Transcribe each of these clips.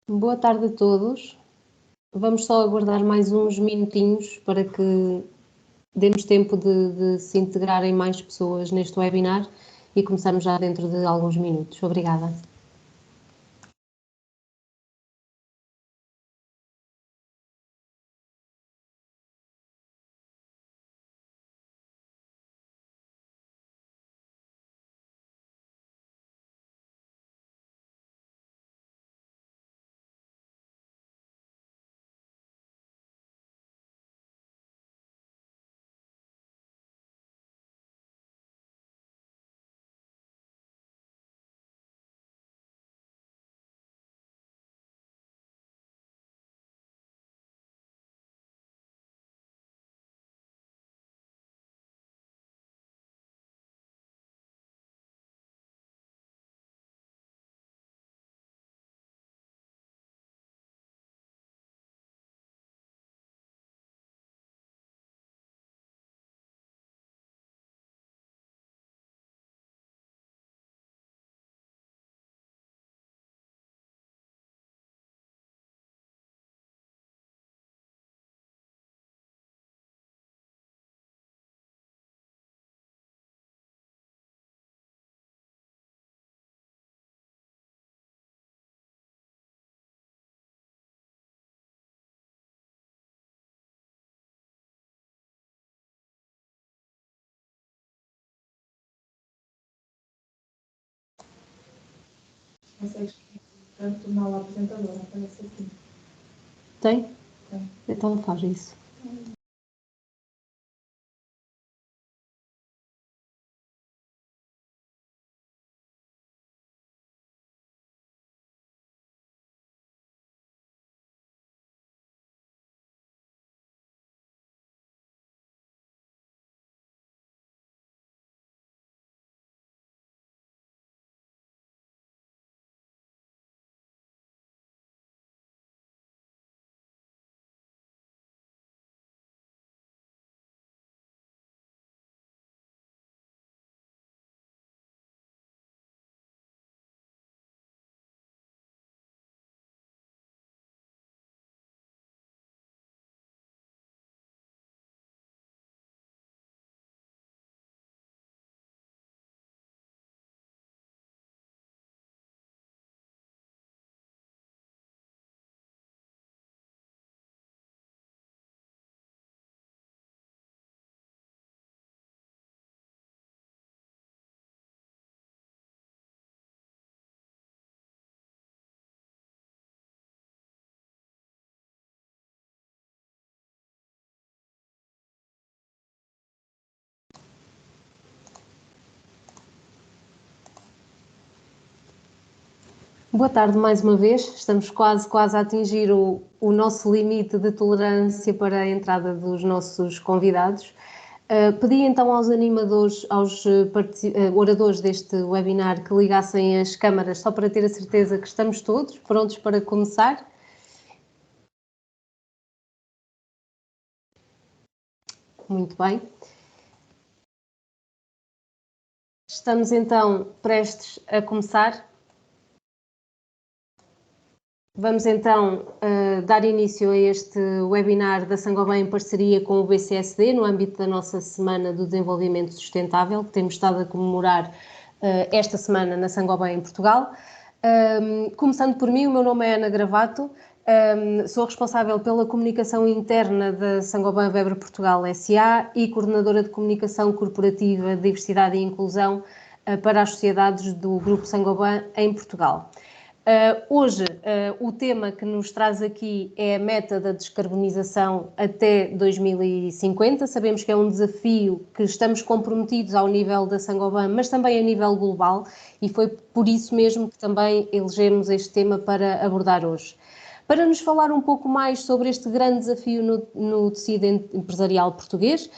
Boa tarde a todos. Vamos só aguardar mais uns minutinhos para que demos tempo de se integrarem mais pessoas neste webinar e começamos já dentro de alguns minutos. Obrigada. Consegues torná-la apresentadora, aparece aqui. Tem? Tem. Então faz isso. Boa tarde mais uma vez, estamos quase a atingir o nosso limite de tolerância para a entrada dos nossos convidados. Pedi então aos animadores, aos oradores deste webinar que ligassem as câmaras só para ter a certeza que estamos todos prontos para começar. Muito bem. Estamos então prestes a começar. Vamos então dar início a este webinar da Saint-Gobain em parceria com o BCSD, no âmbito da nossa Semana do Desenvolvimento Sustentável, que temos estado a comemorar esta semana na Saint-Gobain em Portugal. Começando por mim, o meu nome é Ana Gravato, sou responsável pela comunicação interna da Saint-Gobain Weber Portugal SA e coordenadora de comunicação corporativa, diversidade e inclusão para as sociedades do Grupo Saint-Gobain em Portugal. Hoje, o tema que nos traz aqui é a meta da descarbonização até 2050. Sabemos que é um desafio que estamos comprometidos ao nível da Saint-Gobain, mas também a nível global, e foi por isso mesmo que também elegemos este tema para abordar hoje. Para nos falar um pouco mais sobre este grande desafio no tecido empresarial português,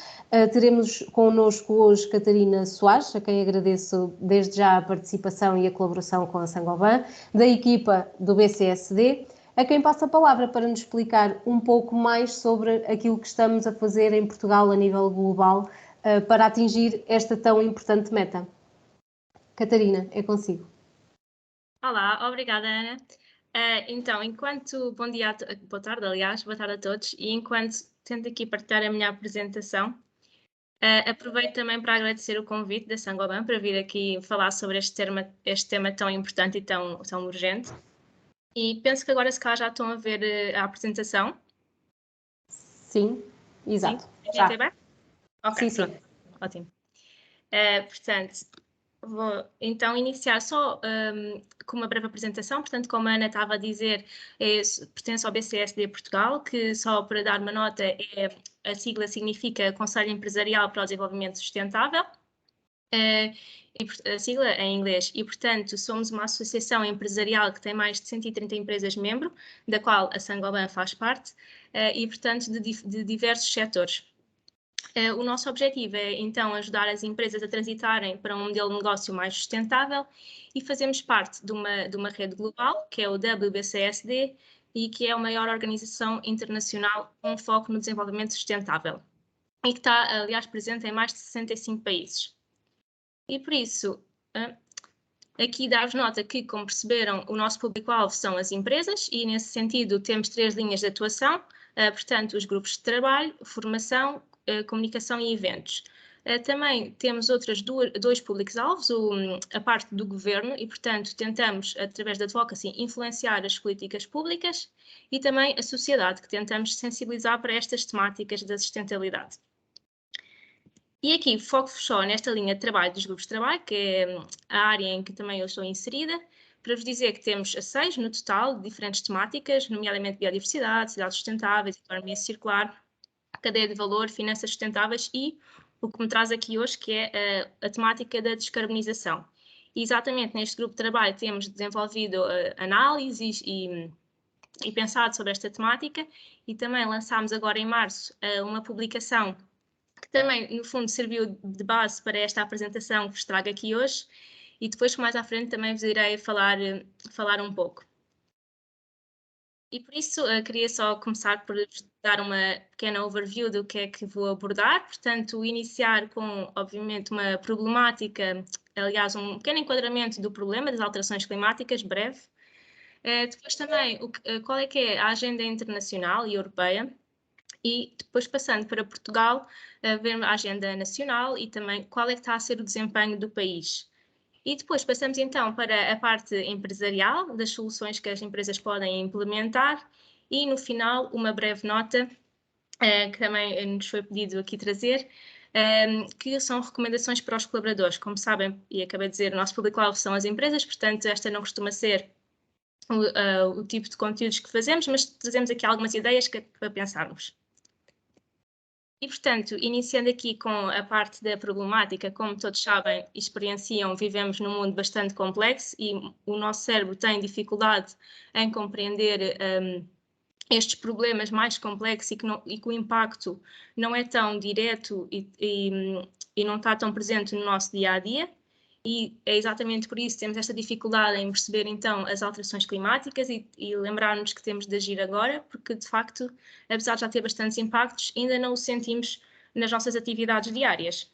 teremos connosco hoje Catarina Soares, a quem agradeço desde já a participação e a colaboração com a Saint-Gobain, da equipa do BCSD, a quem passo a palavra para nos explicar um pouco mais sobre aquilo que estamos a fazer em Portugal a nível global para atingir esta tão importante meta. Catarina, é consigo. Olá, obrigada, Ana. Então, bom dia, boa tarde, aliás, boa tarde a todos, e enquanto tento aqui partilhar a minha apresentação, aproveito também para agradecer o convite da Saint-Gobain para vir aqui falar sobre este tema tão importante e tão urgente. E penso que agora, se calhar, já estão a ver a apresentação. Sim, exato. Sim? Já. Bem? Ok, sim, pronto. Sim. Ótimo. Portanto, vou então iniciar só com uma breve apresentação. Portanto, como a Ana estava a dizer, pertence ao BCSD Portugal, que só para dar uma nota, a sigla significa Conselho Empresarial para o Desenvolvimento Sustentável, a sigla é em inglês, e portanto somos uma associação empresarial que tem mais de 130 empresas membro, da qual a Saint-Gobain faz parte, e portanto de diversos setores. O nosso objetivo é, então, ajudar as empresas a transitarem para um modelo de negócio mais sustentável e fazemos parte de uma rede global, que é o WBCSD, e que é a maior organização internacional com foco no desenvolvimento sustentável e que está, aliás, presente em mais de 65 países. E por isso, aqui dar-vos nota que, como perceberam, o nosso público-alvo são as empresas e, nesse sentido, temos 3 linhas de atuação, portanto, os grupos de trabalho, formação, comunicação e eventos. Também temos outras 2 públicos-alvos, a parte do governo e, portanto, tentamos, através da advocacy, influenciar as políticas públicas e também a sociedade, que tentamos sensibilizar para estas temáticas da sustentabilidade. E aqui foco só nesta linha de trabalho dos grupos de trabalho, que é a área em que também eu estou inserida, para vos dizer que temos 6 no total, de diferentes temáticas, nomeadamente biodiversidade, cidades sustentáveis, economia circular, cadeia de valor, finanças sustentáveis e o que me traz aqui hoje, que é a temática da descarbonização. E exatamente neste grupo de trabalho temos desenvolvido análises e pensado sobre esta temática e também lançámos agora em março uma publicação que também, no fundo, serviu de base para esta apresentação que vos trago aqui hoje e depois, mais à frente, também vos irei falar um pouco. E por isso, queria só começar por dar uma pequena overview do que é que vou abordar, portanto, iniciar com, obviamente, uma problemática, aliás, um pequeno enquadramento do problema das alterações climáticas, breve. Depois também, qual é que é a agenda internacional e europeia, e depois passando para Portugal, ver a agenda nacional e também qual é que está a ser o desempenho do país. E depois passamos então para a parte empresarial, das soluções que as empresas podem implementar e no final uma breve nota que também nos foi pedido aqui trazer, que são recomendações para os colaboradores. Como sabem, e acabei de dizer, o nosso público-alvo são as empresas, portanto esta não costuma ser o tipo de conteúdos que fazemos, mas trazemos aqui algumas ideias para pensarmos. E, portanto, iniciando aqui com a parte da problemática, como todos sabem e experienciam, vivemos num mundo bastante complexo e o nosso cérebro tem dificuldade em compreender estes problemas mais complexos e que o impacto não é tão direto e não está tão presente no nosso dia-a-dia. E é exatamente por isso que temos esta dificuldade em perceber, então, as alterações climáticas e lembrar-nos que temos de agir agora, porque, de facto, apesar de já ter bastantes impactos, ainda não o sentimos nas nossas atividades diárias.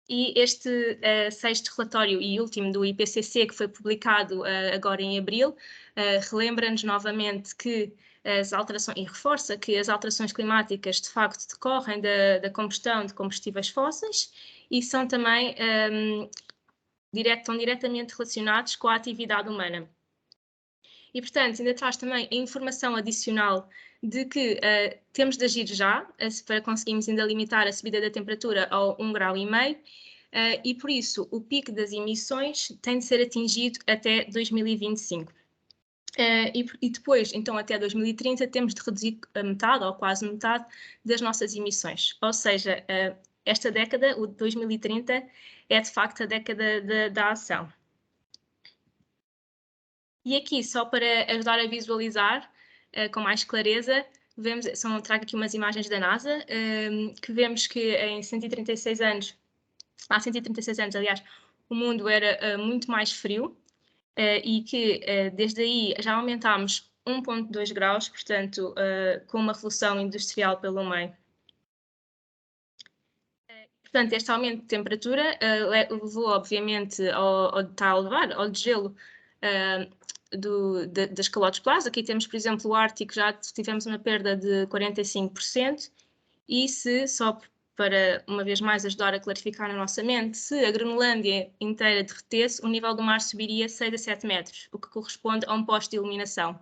E este sexto relatório e último do IPCC, que foi publicado agora em abril, relembra-nos novamente que as alterações, e reforça que as alterações climáticas de facto decorrem da combustão de combustíveis fósseis e são também estão diretamente relacionados com a atividade humana. E, portanto, ainda traz também a informação adicional de que temos de agir já para conseguirmos ainda limitar a subida da temperatura ao 1,5 grau, e por isso o pico das emissões tem de ser atingido até 2025. E depois, então, até 2030, temos de reduzir a metade ou quase metade das nossas emissões. Ou seja, esta década, o 2030, é de facto a década da ação. E aqui, só para ajudar a visualizar com mais clareza, trago aqui umas imagens da NASA, que vemos que em 136 anos, há 136 anos, aliás, o mundo era muito mais frio e que desde aí já aumentámos 1,2 graus, portanto, com uma revolução industrial pelo meio. Portanto, este aumento de temperatura levou, obviamente, está a levar ao degelo das calotes polares. Aqui temos, por exemplo, o Ártico, já tivemos uma perda de 45%, e só para, uma vez mais, ajudar a clarificar na nossa mente, se a Groenlândia inteira derretesse, o nível do mar subiria 6 a 7 metros, o que corresponde a um poste de iluminação.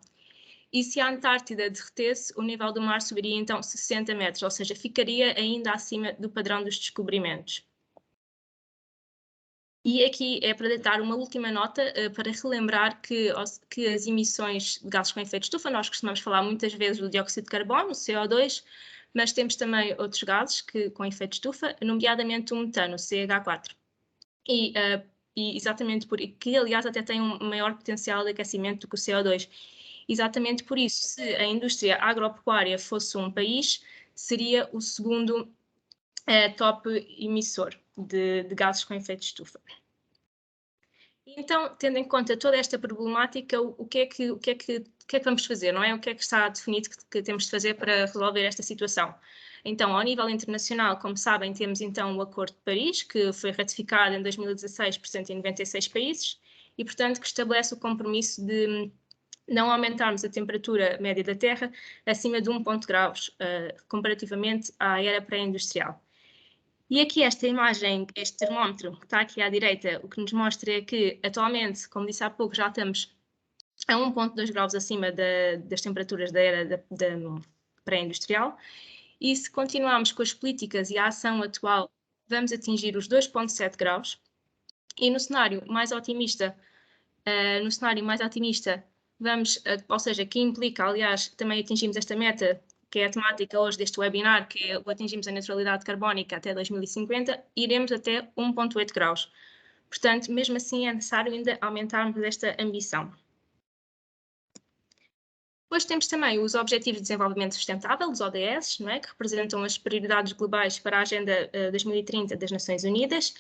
E se a Antártida derretesse, o nível do mar subiria então 60 metros, ou seja, ficaria ainda acima do padrão dos descobrimentos. E aqui é para dar uma última nota para relembrar que as emissões de gases com efeito de estufa, nós costumamos falar muitas vezes do dióxido de carbono, o CO2, mas temos também outros gases com efeito de estufa, nomeadamente o metano, o CH4. E exatamente que, aliás, até tem um maior potencial de aquecimento do que o CO2. Exatamente por isso, se a indústria agropecuária fosse um país, seria o segundo top emissor de gases com efeito de estufa. Então, tendo em conta toda esta problemática, o que é que vamos fazer, não é? O que é que está definido que temos de fazer para resolver esta situação? Então, ao nível internacional, como sabem, temos então o Acordo de Paris, que foi ratificado em 2016 por 196 países e, portanto, que estabelece o compromisso de não aumentarmos a temperatura média da Terra acima de 1,0 graus, comparativamente à era pré-industrial. E aqui esta imagem, este termómetro que está aqui à direita, o que nos mostra é que atualmente, como disse há pouco, já estamos a 1,2 graus acima das temperaturas da era pré-industrial, e se continuarmos com as políticas e a ação atual, vamos atingir os 2,7 graus, e no cenário mais otimista, vamos, ou seja, que implica, aliás, também atingimos esta meta, que é a temática hoje deste webinar, que é o atingimos a neutralidade carbónica até 2050, iremos até 1,8 graus. Portanto, mesmo assim é necessário ainda aumentarmos esta ambição. Depois temos também os Objetivos de Desenvolvimento Sustentável, os ODS, não é? Que representam as prioridades globais para a Agenda 2030 das Nações Unidas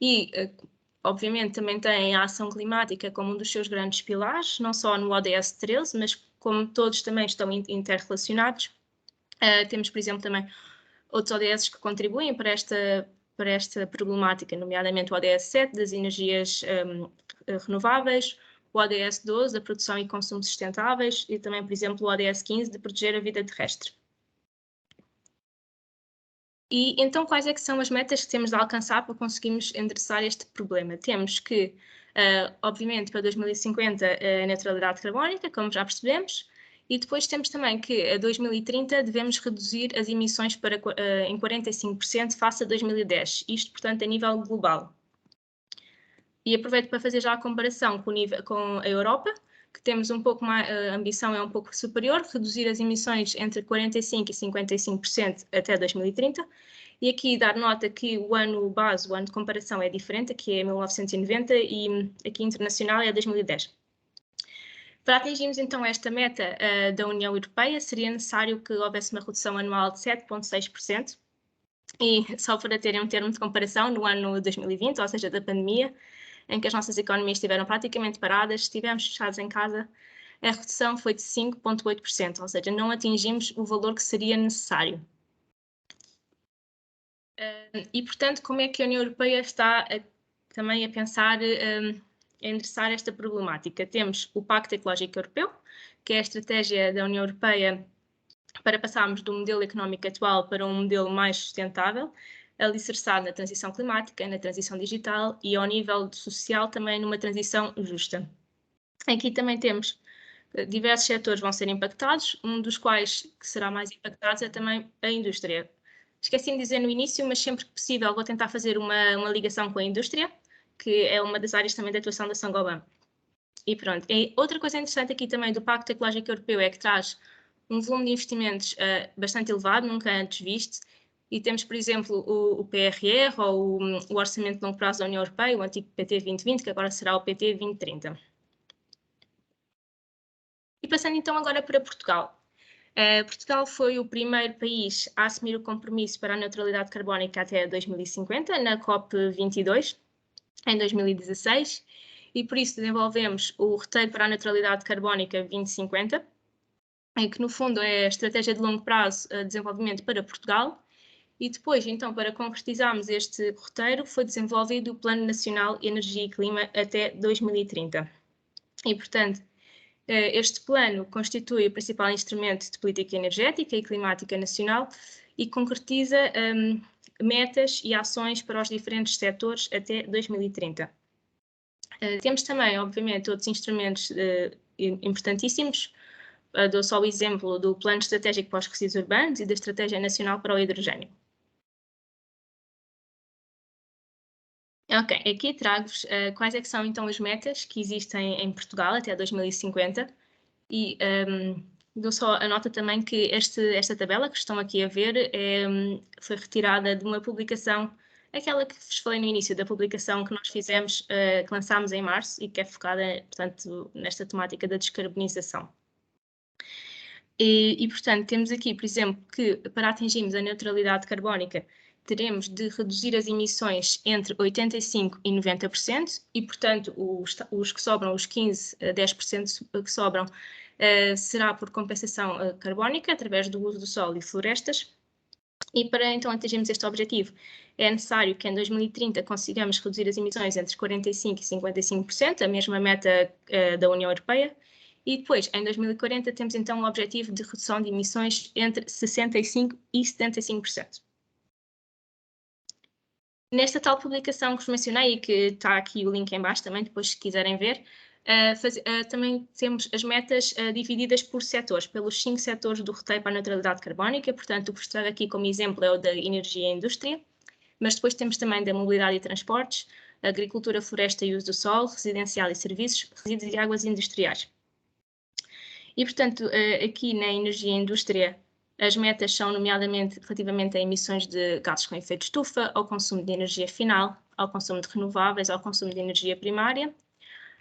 e, obviamente, também tem a ação climática como um dos seus grandes pilares, não só no ODS 13, mas como todos também estão interrelacionados. Temos, por exemplo, também outros ODS que contribuem para esta problemática, nomeadamente o ODS 7, das energias renováveis, o ODS 12, da produção e consumo sustentáveis, e também, por exemplo, o ODS 15, de proteger a vida terrestre. E então, quais é que são as metas que temos de alcançar para conseguirmos endereçar este problema? Temos que, obviamente, para 2050, a neutralidade carbónica, como já percebemos, e depois temos também que, a 2030, devemos reduzir as emissões em 45% face a 2010, isto, portanto, a nível global. E aproveito para fazer já a comparação com a Europa, que temos um pouco mais, a ambição é um pouco superior, reduzir as emissões entre 45% e 55% até 2030. E aqui dar nota que o ano base, o ano de comparação é diferente, aqui é 1990 e aqui internacional é 2010. Para atingirmos então esta meta da União Europeia, seria necessário que houvesse uma redução anual de 7,6%. E só para terem um termo de comparação, no ano 2020, ou seja, da pandemia, em que as nossas economias estiveram praticamente paradas, estivemos fechados em casa, a redução foi de 5,8%, ou seja, não atingimos o valor que seria necessário. E, portanto, como é que a União Europeia está também a pensar em endereçar esta problemática? Temos o Pacto Ecológico Europeu, que é a estratégia da União Europeia para passarmos do modelo económico atual para um modelo mais sustentável, alicerçado na transição climática, na transição digital e, ao nível social, também numa transição justa. Aqui também temos diversos setores vão ser impactados, um dos quais que será mais impactado é também a indústria. Esqueci-me de dizer no início, mas sempre que possível vou tentar fazer uma ligação com a indústria, que é uma das áreas também de atuação da Saint-Gobain. E pronto. E outra coisa interessante aqui também do Pacto Ecológico Europeu é que traz um volume de investimentos bastante elevado, nunca antes visto, e temos, por exemplo, o PRR, ou o Orçamento de Longo Prazo da União Europeia, o antigo PT 2020, que agora será o PT 2030. E passando então agora para Portugal. Portugal foi o primeiro país a assumir o compromisso para a neutralidade carbónica até 2050, na COP22, em 2016, e por isso desenvolvemos o Roteiro para a Neutralidade Carbónica 2050, que no fundo é a estratégia de longo prazo de desenvolvimento para Portugal, e depois, então, para concretizarmos este roteiro, foi desenvolvido o Plano Nacional Energia e Clima até 2030. E, portanto, este plano constitui o principal instrumento de política energética e climática nacional e concretiza metas e ações para os diferentes setores até 2030. Temos também, obviamente, outros instrumentos importantíssimos. Dou só o exemplo do Plano Estratégico para os Resíduos Urbanos e da Estratégia Nacional para o Hidrogênio. Ok, aqui trago-vos quais é que são então as metas que existem em Portugal até 2050 e dou só a nota também que esta tabela que estão aqui a ver foi retirada de uma publicação, aquela que vos falei no início, da publicação que nós fizemos, que lançámos em março e que é focada, portanto, nesta temática da descarbonização. E, portanto, temos aqui, por exemplo, que para atingirmos a neutralidade carbónica teremos de reduzir as emissões entre 85% e 90% e, portanto, os que sobram, os 15% a 10% que sobram, será por compensação carbónica através do uso do solo e florestas. E para então atingirmos este objetivo é necessário que em 2030 consigamos reduzir as emissões entre 45% e 55%, a mesma meta da União Europeia. E depois, em 2040, temos então o objetivo de redução de emissões entre 65% e 75%. Nesta tal publicação que vos mencionei, e que está aqui o link em baixo também, depois se quiserem ver, também temos as metas divididas por setores, pelos 5 setores do roteiro para a neutralidade carbónica. Portanto, o que vos trago aqui como exemplo é o da energia e indústria, mas depois temos também da mobilidade e transportes, agricultura, floresta e uso do solo, residencial e serviços, resíduos e águas industriais. E, portanto, aqui na energia e indústria, as metas são nomeadamente relativamente a emissões de gases com efeito de estufa, ao consumo de energia final, ao consumo de renováveis, ao consumo de energia primária,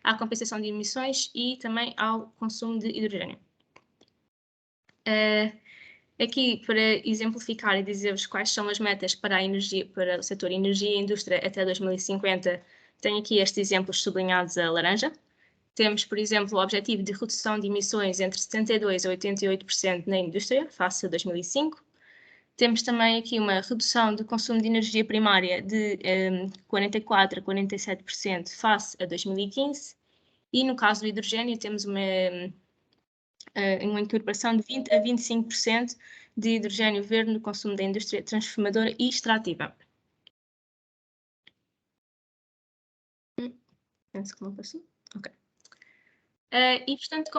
à compensação de emissões e também ao consumo de hidrogênio. Aqui, para exemplificar e dizer-vos quais são as metas para o setor energia e indústria até 2050, tenho aqui estes exemplos sublinhados a laranja. Temos, por exemplo, o objetivo de redução de emissões entre 72% a 88% na indústria, face a 2005. Temos também aqui uma redução do consumo de energia primária de 44% a 47% face a 2015. E no caso do hidrogênio, temos uma incorporação de 20% a 25% de hidrogênio verde no consumo da indústria transformadora e extrativa. Penso que não passou. Ok. E, portanto,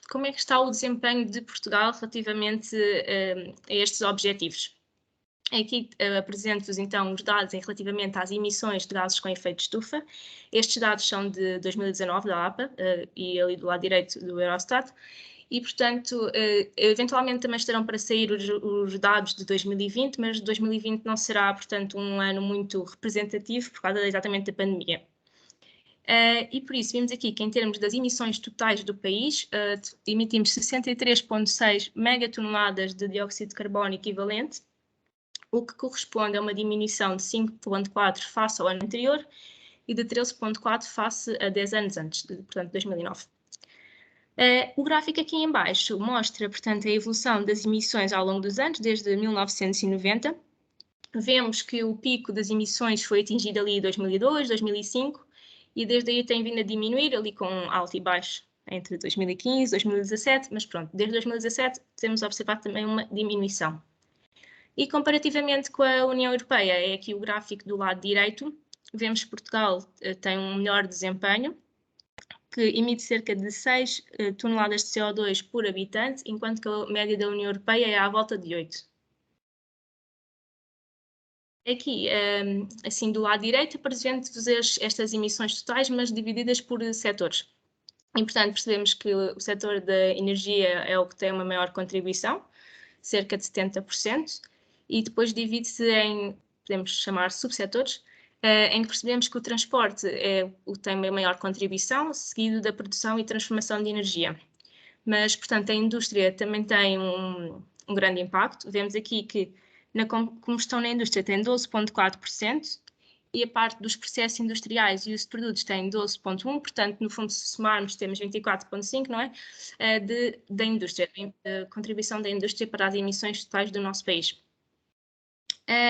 como é que está o desempenho de Portugal relativamente a estes objetivos? Aqui apresento-vos então os dados relativamente às emissões de gases com efeito de estufa. Estes dados são de 2019 da APA e ali do lado direito do Eurostat. E, portanto, eventualmente também estarão para sair os dados de 2020, mas 2020 não será, portanto, um ano muito representativo por causa exatamente da pandemia. E por isso, vimos aqui que em termos das emissões totais do país, emitimos 63,6 megatoneladas de dióxido de carbono equivalente, o que corresponde a uma diminuição de 5,4 face ao ano anterior e de 13,4 face a 10 anos antes, portanto, 2009. O gráfico aqui em baixo mostra, portanto, a evolução das emissões ao longo dos anos, desde 1990. Vemos que o pico das emissões foi atingido ali em 2002, 2005, e desde aí tem vindo a diminuir, ali com alto e baixo, entre 2015 e 2017, mas pronto, desde 2017 temos observado também uma diminuição. E comparativamente com a União Europeia, é aqui o gráfico do lado direito, vemos que Portugal tem um melhor desempenho, que emite cerca de 6 toneladas de CO2 por habitante, enquanto que a média da União Europeia é à volta de 8. Aqui, assim do lado direito, apresento-vos estas emissões totais, mas divididas por setores. E, portanto, percebemos que o setor da energia é o que tem uma maior contribuição, cerca de 70%, e depois divide-se em, podemos chamar, subsetores, em que percebemos que o transporte é o que tem a maior contribuição, seguido da produção e transformação de energia. Mas, portanto, a indústria também tem um grande impacto. Vemos aqui que na combustão na indústria tem 12,4%, e a parte dos processos industriais e os produtos tem 12,1%, portanto, no fundo, se somarmos, temos 24,5%, não é? Da indústria, da contribuição da indústria para as emissões totais do nosso país.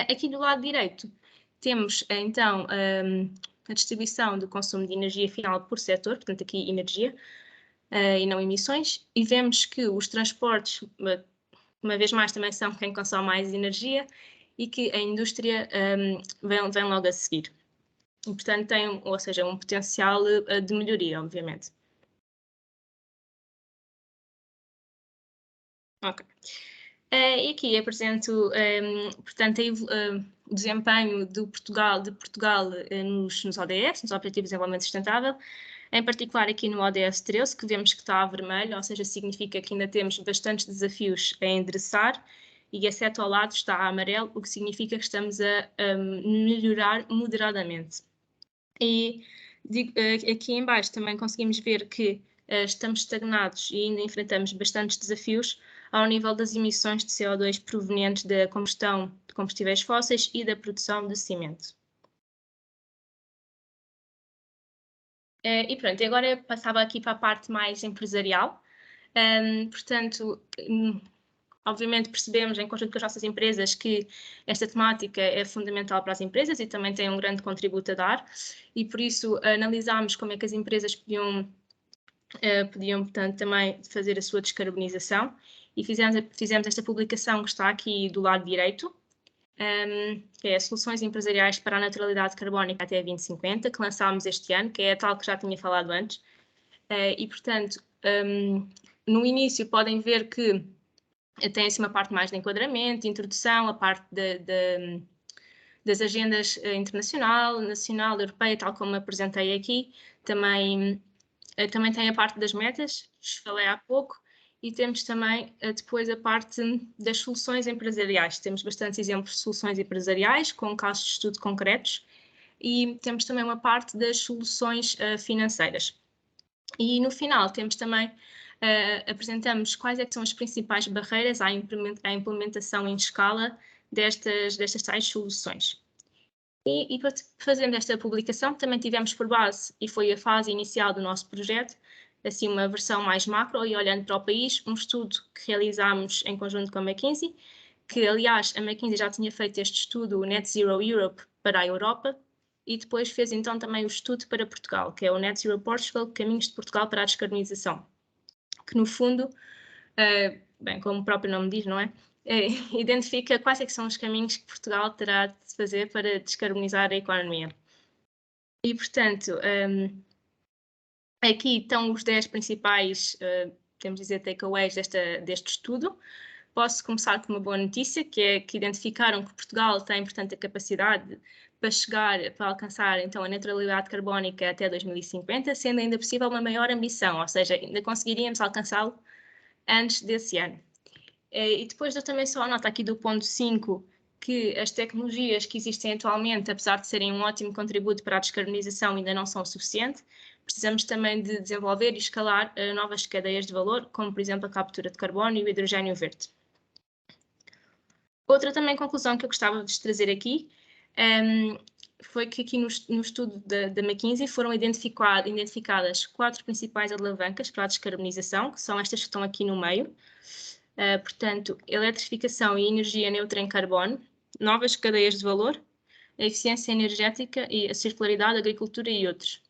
Aqui do lado direito, temos, então, a distribuição do consumo de energia final por setor, portanto, aqui energia e não emissões, e vemos que os transportes, uma vez mais, também são quem consome mais energia, e que a indústria vem logo a seguir. E, portanto, tem, ou seja, um potencial de melhoria, obviamente. Ok. E aqui apresento, portanto, o desempenho de Portugal nos ODS, nos Objetivos de Desenvolvimento Sustentável, em particular aqui no ODS 13, que vemos que está a vermelho, ou seja, significa que ainda temos bastantes desafios a endereçar, e exceto ao lado está a amarelo, o que significa que estamos a melhorar moderadamente. E aqui em baixo também conseguimos ver que estamos estagnados e ainda enfrentamos bastantes desafios ao nível das emissões de CO2 provenientes da combustão de combustíveis fósseis e da produção de cimento. E pronto, agora passava aqui para a parte mais empresarial. Portanto, obviamente percebemos em conjunto com as nossas empresas que esta temática é fundamental para as empresas e também tem um grande contributo a dar, e por isso analisámos como é que as empresas podiam, portanto, também fazer a sua descarbonização, e fizemos esta publicação que está aqui do lado direito, que é Soluções Empresariais para a Neutralidade Carbónica até 2050, que lançámos este ano, que é a tal que já tinha falado antes. E, portanto, no início podem ver que tem assim uma parte mais de enquadramento, de introdução, a parte das agendas internacional, nacional, europeia, tal como apresentei aqui. Também tem a parte das metas, falei há pouco, e temos também depois a parte das soluções empresariais. Temos bastantes exemplos de soluções empresariais com casos de estudo concretos, e temos também uma parte das soluções financeiras. E no final temos também, apresentamos quais é que são as principais barreiras à implementação em escala destas tais soluções. E fazendo esta publicação também tivemos por base, e foi a fase inicial do nosso projeto, assim uma versão mais macro e olhando para o país, um estudo que realizámos em conjunto com a McKinsey, que aliás a McKinsey já tinha feito este estudo, o Net Zero Europe, para a Europa, e depois fez então também o estudo para Portugal, que é o Net Zero Portugal, Caminhos de Portugal para a Descarbonização, que no fundo, bem, como o próprio nome diz, não é? Identifica quais é que são os caminhos que Portugal terá de fazer para descarbonizar a economia. E, portanto, aqui estão os 10 principais, podemos dizer, takeaways deste estudo. Posso começar com uma boa notícia, que é que identificaram que Portugal tem, portanto, a capacidade para alcançar, então, a neutralidade carbónica até 2050, sendo ainda possível uma maior ambição, ou seja, ainda conseguiríamos alcançá-lo antes desse ano. E depois eu também só anoto aqui do ponto 5 que as tecnologias que existem atualmente, apesar de serem um ótimo contributo para a descarbonização, ainda não são suficientes. Precisamos também de desenvolver e escalar novas cadeias de valor, como por exemplo a captura de carbono e o hidrogênio verde. Outra também conclusão que eu gostava de trazer aqui foi que aqui no estudo da McKinsey foram identificadas 4 principais alavancas para a descarbonização, que são estas que estão aqui no meio. Portanto, eletrificação e energia neutra em carbono, novas cadeias de valor, a eficiência energética e a circularidade, a agricultura e outros.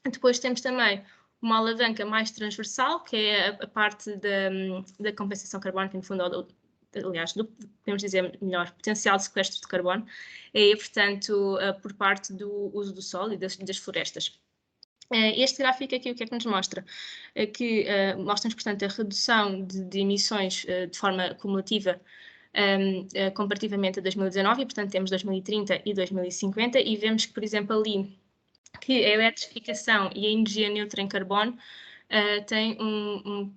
Depois temos também uma alavanca mais transversal, que é a parte da compensação carbónica, no fundo, aliás, podemos dizer melhor, potencial de sequestro de carbono, e, portanto, por parte do uso do solo e das florestas. Este gráfico aqui o que é que nos mostra? Que mostra-nos, portanto, a redução de emissões de forma cumulativa comparativamente a 2019, e, portanto, temos 2030 e 2050, e vemos que, por exemplo, ali, que a eletrificação e a energia neutra em carbono têm um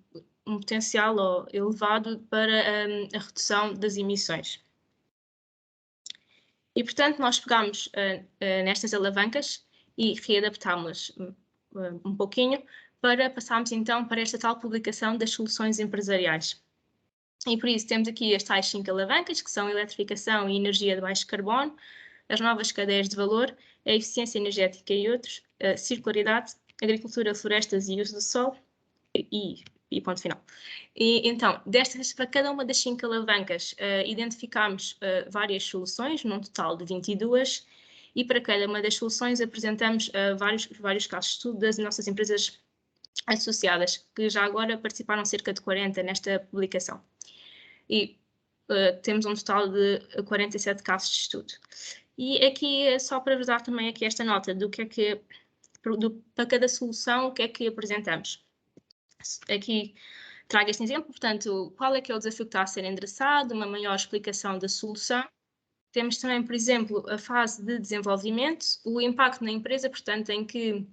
potencial elevado para a redução das emissões. E, portanto, nós pegamos nestas alavancas e readaptámos-las um pouquinho para passarmos então para esta tal publicação das soluções empresariais. E por isso temos aqui as tais 5 alavancas, que são a eletrificação e energia de baixo carbono, as novas cadeias de valor, a eficiência energética e outros, a circularidade, agricultura, florestas e uso do solo, e ponto final. E então, para cada uma das 5 alavancas, identificámos várias soluções, num total de 22, e para cada uma das soluções apresentamos vários casos de estudo das nossas empresas associadas, que já agora participaram cerca de 40 nesta publicação. E temos um total de 47 casos de estudo. E aqui, só para vos dar também aqui esta nota do que é que, para cada solução, o que é que apresentamos. Aqui trago este exemplo, portanto, qual é que é o desafio que está a ser endereçado, uma maior explicação da solução. Temos também, por exemplo, a fase de desenvolvimento, o impacto na empresa, portanto, em que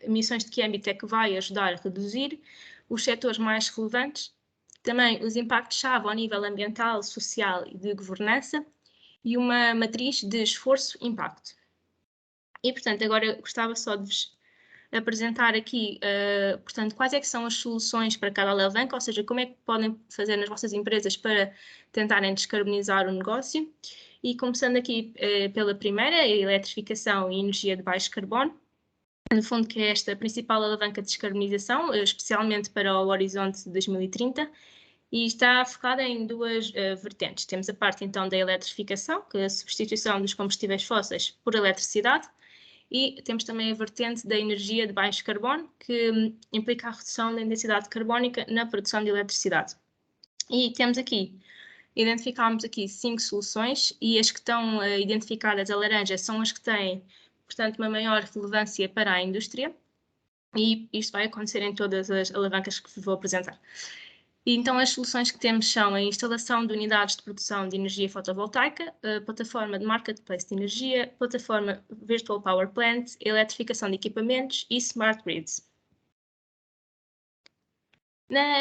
emissões de que âmbito é que vai ajudar a reduzir, os setores mais relevantes, também os impactos-chave ao nível ambiental, social e de governança, e uma matriz de esforço-impacto. E, portanto, agora eu gostava só de vos apresentar aqui, portanto, quais é que são as soluções para cada alavanca, ou seja, como é que podem fazer nas vossas empresas para tentarem descarbonizar o negócio. E começando aqui pela primeira, a eletrificação e energia de baixo carbono, no fundo que é esta principal alavanca de descarbonização, especialmente para o horizonte de 2030, e está focada em 2 vertentes. Temos a parte então da eletrificação, que é a substituição dos combustíveis fósseis por eletricidade, e temos também a vertente da energia de baixo carbono, que implica a redução da intensidade carbónica na produção de eletricidade. E temos aqui, identificámos aqui 5 soluções, e as que estão identificadas a laranja são as que têm, portanto, uma maior relevância para a indústria, e isto vai acontecer em todas as alavancas que vos vou apresentar. E então as soluções que temos são a instalação de unidades de produção de energia fotovoltaica, a plataforma de marketplace de energia, plataforma Virtual Power Plant, eletrificação de equipamentos e smart grids.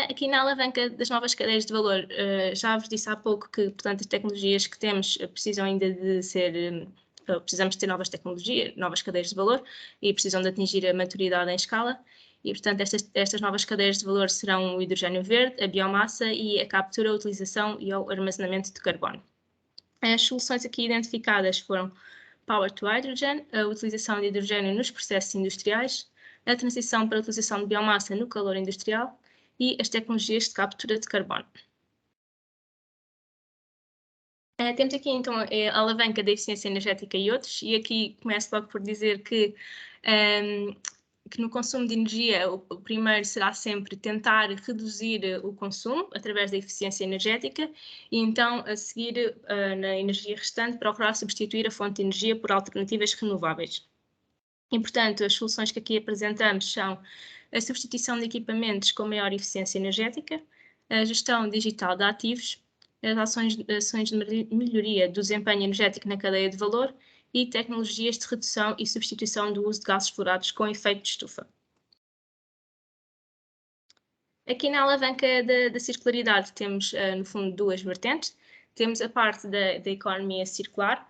Aqui na alavanca das novas cadeias de valor, já vos disse há pouco que, portanto, as tecnologias que temos precisam ainda de ser, precisamos ter novas tecnologias, novas cadeias de valor, e precisam de atingir a maturidade em escala. E, portanto, estas novas cadeias de valor serão o hidrogênio verde, a biomassa e a captura, a utilização e o armazenamento de carbono. As soluções aqui identificadas foram Power to Hydrogen, a utilização de hidrogênio nos processos industriais, a transição para a utilização de biomassa no calor industrial e as tecnologias de captura de carbono. Temos aqui então a alavanca da eficiência energética e outros, e aqui começo logo por dizer que no consumo de energia, o primeiro será sempre tentar reduzir o consumo através da eficiência energética e então, a seguir, na energia restante, procurar substituir a fonte de energia por alternativas renováveis. E, portanto, as soluções que aqui apresentamos são a substituição de equipamentos com maior eficiência energética, a gestão digital de ativos, as ações de melhoria do desempenho energético na cadeia de valor e tecnologias de redução e substituição do uso de gases fluorados com efeito de estufa. Aqui na alavanca da circularidade temos, no fundo, duas vertentes. Temos a parte da economia circular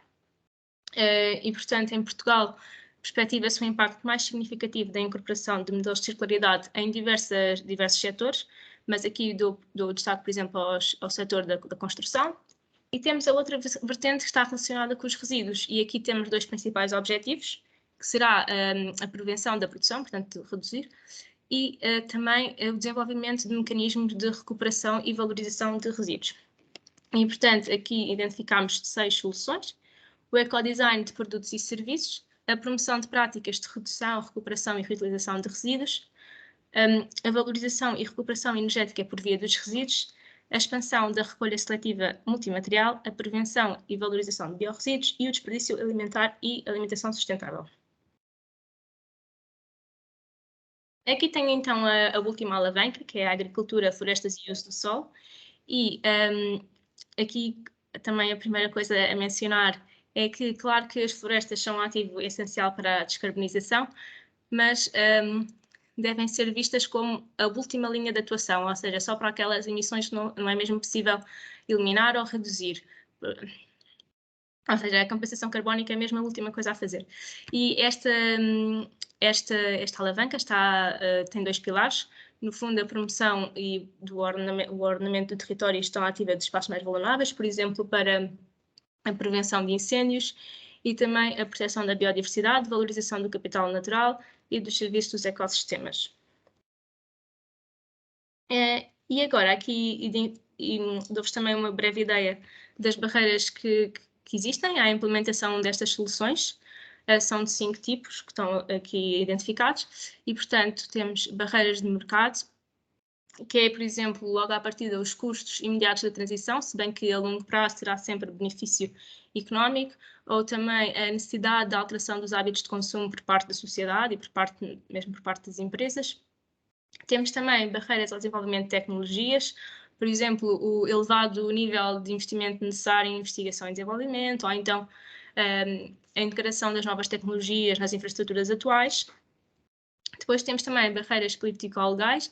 e, portanto, em Portugal, perspectiva-se um impacto mais significativo da incorporação de modelos de circularidade em diversos setores, mas aqui dou destaque, por exemplo, ao setor da construção. E temos a outra vertente que está relacionada com os resíduos, e aqui temos dois principais objetivos, que será a prevenção da produção, portanto, reduzir, e também o desenvolvimento de mecanismos de recuperação e valorização de resíduos. E, portanto, aqui identificamos 6 soluções: o ecodesign de produtos e serviços, a promoção de práticas de redução, recuperação e reutilização de resíduos, a valorização e recuperação energética por via dos resíduos, a expansão da recolha seletiva multimaterial, a prevenção e valorização de biorresíduos e o desperdício alimentar e alimentação sustentável. Aqui tenho então a última alavanca, que é a agricultura, florestas e uso do solo, e aqui também a primeira coisa a mencionar é que, claro que as florestas são um ativo essencial para a descarbonização, mas devem ser vistas como a última linha de atuação, ou seja, só para aquelas emissões que não é mesmo possível eliminar ou reduzir. Ou seja, a compensação carbónica é mesmo a última coisa a fazer. E esta alavanca tem 2 pilares. No fundo, a promoção e o ordenamento do território e gestão ativa de espaços mais vulneráveis, por exemplo, para a prevenção de incêndios, e também a proteção da biodiversidade, valorização do capital natural e dos serviços dos ecossistemas. E agora, aqui dou-vos também uma breve ideia das barreiras que existem à implementação destas soluções. São de 5 tipos que estão aqui identificados e, portanto, temos barreiras de mercado, que é, por exemplo, logo à partida os custos imediatos da transição, se bem que a longo prazo terá sempre benefício económico, ou também a necessidade de alteração dos hábitos de consumo por parte da sociedade e mesmo por parte das empresas. Temos também barreiras ao desenvolvimento de tecnologias, por exemplo, o elevado nível de investimento necessário em investigação e desenvolvimento, ou então a integração das novas tecnologias nas infraestruturas atuais. Depois temos também barreiras político-legais,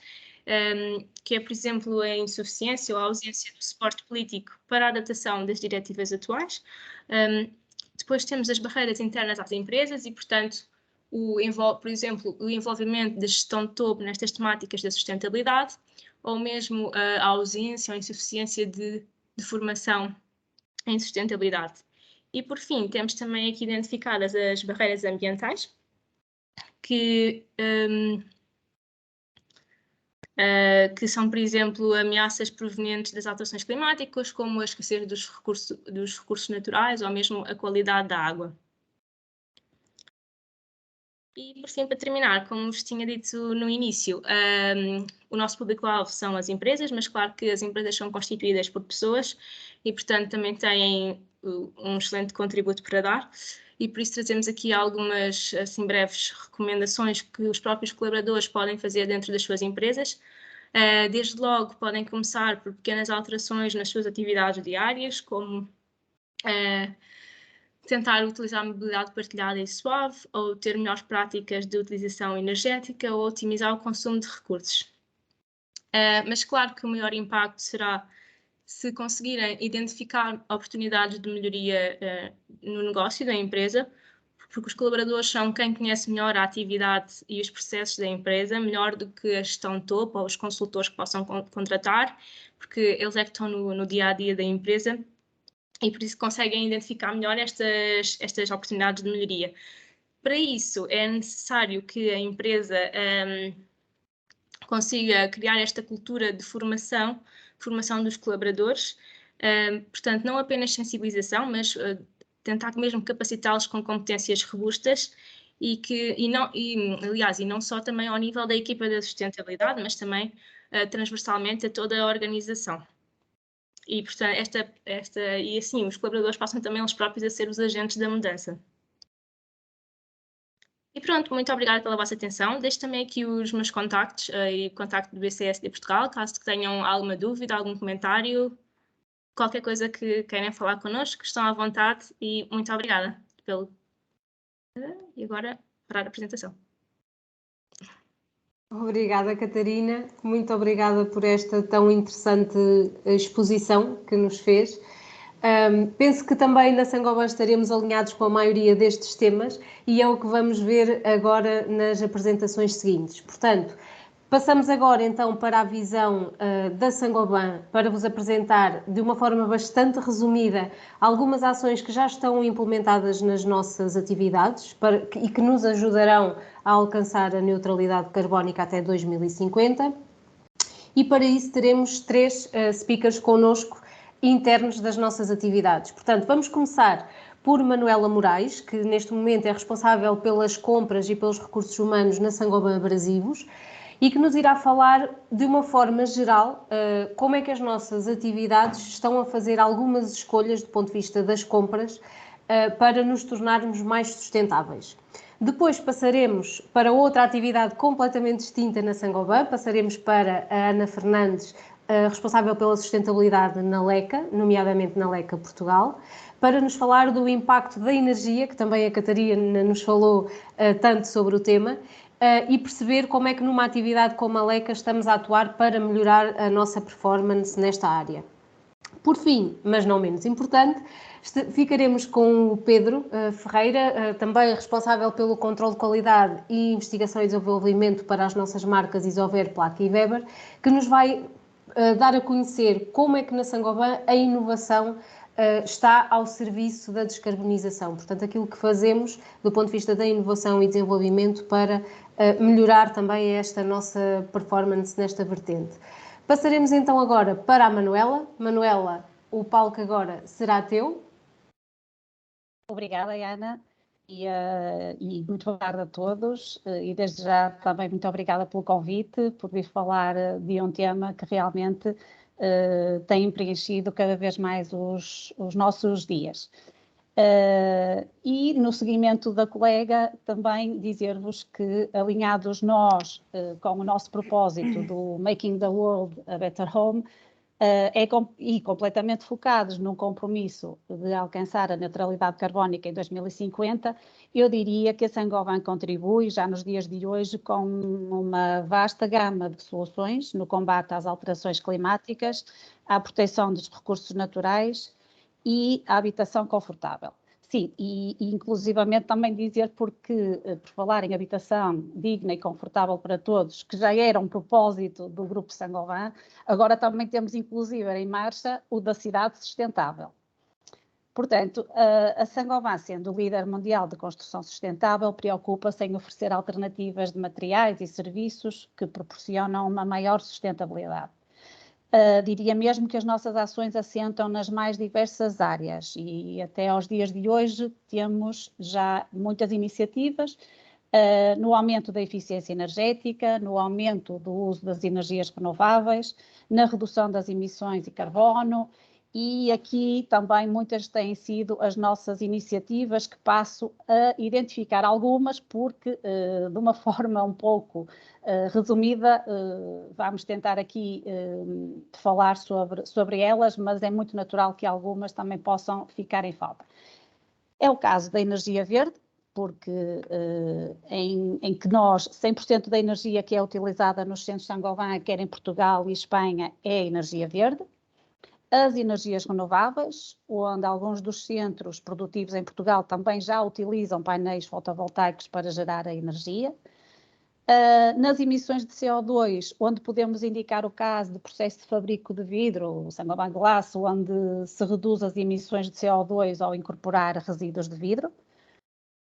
que é, por exemplo, a insuficiência ou a ausência do suporte político para a adaptação das diretivas atuais. Depois temos as barreiras internas às empresas e, portanto, por exemplo, o envolvimento da gestão de topo nestas temáticas da sustentabilidade, ou mesmo a ausência ou a insuficiência de formação em sustentabilidade. E, por fim, temos também aqui identificadas as barreiras ambientais, que são, por exemplo, ameaças provenientes das alterações climáticas, como a escassez dos recursos naturais ou mesmo a qualidade da água. E, por fim, para terminar, como vos tinha dito no início, o nosso público-alvo são as empresas, mas claro que as empresas são constituídas por pessoas e, portanto, também têm um excelente contributo para dar. E por isso trazemos aqui algumas, assim, breves recomendações que os próprios colaboradores podem fazer dentro das suas empresas. Desde logo, podem começar por pequenas alterações nas suas atividades diárias, como tentar utilizar mobilidade partilhada e suave, ou ter melhores práticas de utilização energética, ou otimizar o consumo de recursos. Mas claro que o maior impacto será se conseguirem identificar oportunidades de melhoria no negócio da empresa, porque os colaboradores são quem conhece melhor a atividade e os processos da empresa, melhor do que a gestão de topo ou os consultores que possam contratar, porque eles é que estão no dia-a-dia da empresa e por isso conseguem identificar melhor estas oportunidades de melhoria. Para isso, é necessário que a empresa consiga criar esta cultura de formação dos colaboradores, portanto, não apenas sensibilização, mas tentar mesmo capacitá-los com competências robustas e não só também ao nível da equipa da sustentabilidade, mas também transversalmente a toda a organização. E, portanto, e assim, os colaboradores passam também eles próprios a ser os agentes da mudança. E pronto, muito obrigada pela vossa atenção. Deixo também aqui os meus contactos e o contacto do BCS de Portugal, caso tenham alguma dúvida, algum comentário, qualquer coisa que queiram falar connosco, estão à vontade e muito obrigada pelo... E agora, para a apresentação. Obrigada, Catarina. Muito obrigada por esta tão interessante exposição que nos fez. Penso que também na Saint-Gobain estaremos alinhados com a maioria destes temas e é o que vamos ver agora nas apresentações seguintes. Portanto, passamos agora então para a visão da Saint-Gobain para vos apresentar de uma forma bastante resumida algumas ações que já estão implementadas nas nossas atividades e que nos ajudarão a alcançar a neutralidade carbónica até 2050. E para isso teremos 3 speakers connosco internos das nossas atividades. Portanto, vamos começar por Manuela Moraes, que neste momento é responsável pelas compras e pelos recursos humanos na Saint-Gobain Abrasivos e que nos irá falar de uma forma geral como é que as nossas atividades estão a fazer algumas escolhas do ponto de vista das compras para nos tornarmos mais sustentáveis. Depois passaremos para outra atividade completamente distinta na Saint-Gobain, passaremos para a Ana Fernandes, responsável pela sustentabilidade na LECA, nomeadamente na LECA Portugal, para nos falar do impacto da energia, que também a Catarina nos falou tanto sobre o tema, e perceber como é que numa atividade como a LECA estamos a atuar para melhorar a nossa performance nesta área. Por fim, mas não menos importante, ficaremos com o Pedro Ferreira, também responsável pelo controle de qualidade e investigação e desenvolvimento para as nossas marcas Isover, Placa e Weber, que nos vai dar a conhecer como é que na Saint-Gobain a inovação está ao serviço da descarbonização. Portanto, aquilo que fazemos do ponto de vista da inovação e desenvolvimento para melhorar também esta nossa performance nesta vertente. Passaremos então agora para a Manuela. Manuela, o palco agora será teu. Obrigada, Ana, e muito boa tarde a todos. E desde já também muito obrigada pelo convite, por vir falar de um tema que realmente tem preenchido cada vez mais os nossos dias. E no seguimento da colega, também dizer-vos que, alinhados nós com o nosso propósito do Making the World a Better Home, e completamente focados num compromisso de alcançar a neutralidade carbónica em 2050, eu diria que a Saint-Gobain contribui já nos dias de hoje com uma vasta gama de soluções no combate às alterações climáticas, à proteção dos recursos naturais e à habitação confortável. Sim, e inclusivamente também dizer porque, por falar em habitação digna e confortável para todos, que já era um propósito do Grupo Saint-Gobain, agora também temos inclusive em marcha o da cidade sustentável. Portanto, a Saint-Gobain, sendo líder mundial de construção sustentável, preocupa-se em oferecer alternativas de materiais e serviços que proporcionam uma maior sustentabilidade. Diria mesmo que as nossas ações assentam nas mais diversas áreas e até aos dias de hoje temos já muitas iniciativas no aumento da eficiência energética, no aumento do uso das energias renováveis, na redução das emissões de carbono e aqui também muitas têm sido as nossas iniciativas que passo a identificar algumas porque de uma forma um pouco resumida vamos tentar aqui falar sobre elas, mas é muito natural que algumas também possam ficar em falta. É o caso da energia verde, porque em que nós, 100% da energia que é utilizada nos centros Saint-Gobain, quer em Portugal e Espanha, é energia verde. As energias renováveis, onde alguns dos centros produtivos em Portugal também já utilizam painéis fotovoltaicos para gerar a energia. Nas emissões de CO2, onde podemos indicar o caso de processo de fabrico de vidro, o Saint-Gobain Glass, onde se reduz as emissões de CO2 ao incorporar resíduos de vidro.